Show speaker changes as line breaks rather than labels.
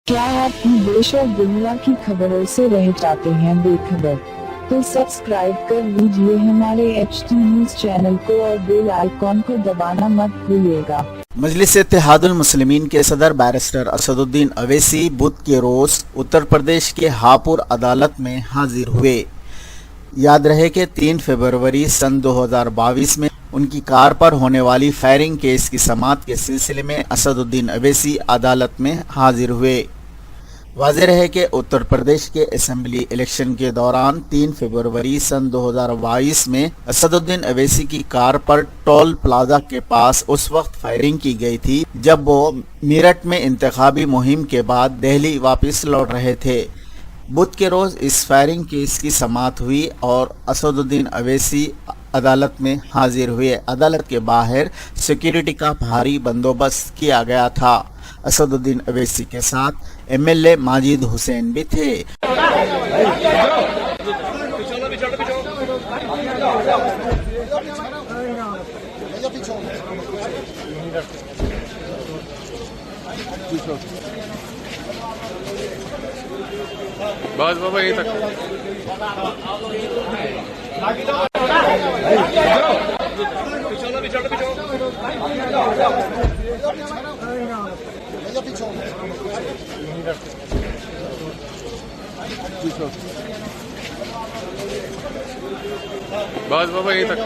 क्या आप देश और दुनिया की खबरों से रह जाते हैं बेखबर? तो सब्सक्राइब कर लीजिए हमारे HT न्यूज चैनल को और बेल आइकॉन को दबाना मत भूलिएगा।
मजलिस-ए-इत्तेहादुल मुस्लिमीन के सदर बैरिस्टर असदुद्दीन अवैसी बुध के रोज उत्तर प्रदेश के हापुड़ अदालत में हाजिर हुए। याद रहे कि 3 फरवरी सन 2022 में उनकी कार पर होने वाली फायरिंग केस की समाअत के सिलसिले में असदुद्दीन अवैसी अदालत में हाजिर हुए। वाज़ेह रहे कि उत्तर प्रदेश के असेंबली इलेक्शन के दौरान 3 फरवरी सन 2022 में असदुद्दीन अवैसी की कार पर टोल प्लाजा के पास उस वक्त फायरिंग की गई थी जब वो मेरठ में इंतखाबी मुहिम के बाद दिल्ली वापस लौट रहे थे। बुध के रोज इस फायरिंग केस की समाअत हुई और असदुद्दीन अवैसी अदालत में हाजिर हुए। अदालत के बाहर सिक्योरिटी का भारी बंदोबस्त किया गया था। असदुद्दीन अवैसी के साथ MLA माजिद हुसैन भी थे।
बस बाबा यहीं तक। बस बाबा यहीं तक।